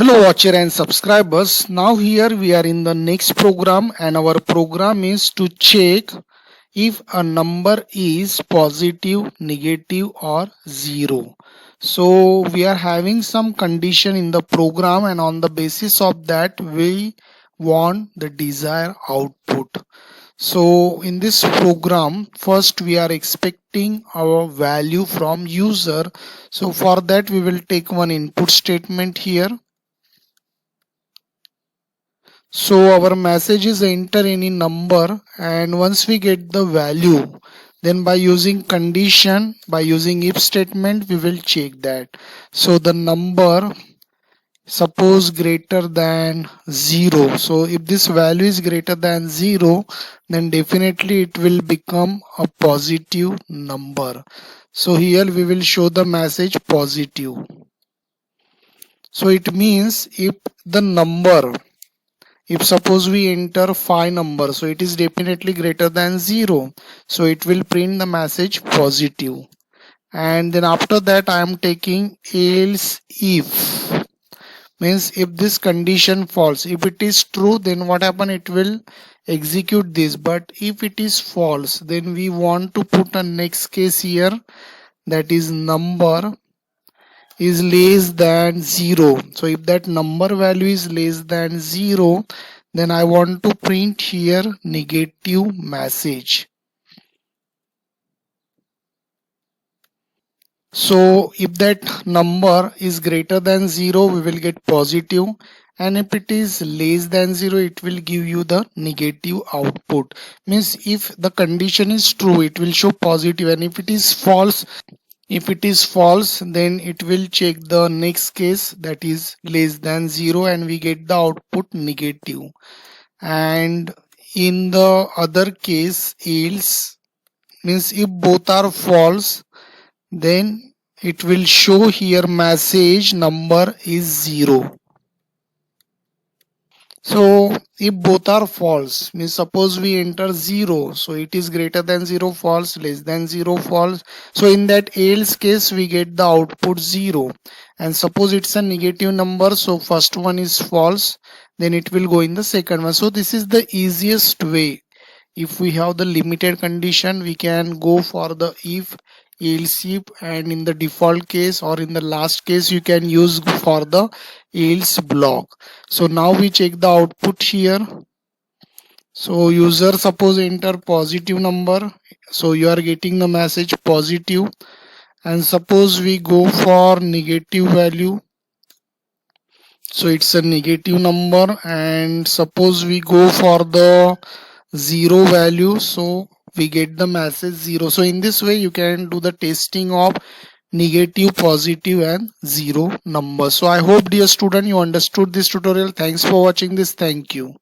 Hello watcher and subscribers. Now here we are in the next program and our program is to check if a number is positive, negative or zero. So we are having some condition in the program and on the basis of that we want the desired output. So in this program first we are expecting our value from user. So for that we will take one input statement here. So our message is enter any number, and once we get the value, then by using condition, by using if statement, we will check that. So the number suppose greater than 0. So if this value is greater than 0, then definitely it will become a positive number. So here we will show the message positive. So it means if suppose we enter 5 numbers, so it is definitely greater than 0. So it will print the message positive. And then after that I am taking else if. Means if this condition false. If it is true, then what happen? It will execute this. But if it is false, then we want to put a next case here. That is number is less than 0. So if that number value is less than 0, then I want to print here negative message. So if that number is greater than 0, we will get positive, and if it is less than 0, it will give you the negative output. Means if the condition is true, it will show positive, and if it is false, then it will check the next case, that is less than 0, and we get the output negative. And in the other case, else means if both are false, then it will show here message number is 0. So if both are false, means suppose we enter 0, so it is greater than 0 false, less than 0 false. So in that else case we get the output 0. And suppose it's a negative number, so first one is false, then it will go in the second one. So this is the easiest way. If we have the limited condition, we can go for the if, else if, and in the default case or in the last case you can use for the else block. So now we check the output here. So user suppose enter positive number, so you are getting the message positive. And suppose we go for negative value, so it's a negative number. And suppose we go for the 0 value, so we get the message 0. So in this way you can do the testing of negative, positive and 0 numbers. So I hope dear student you understood this tutorial. Thanks for watching this. Thank you.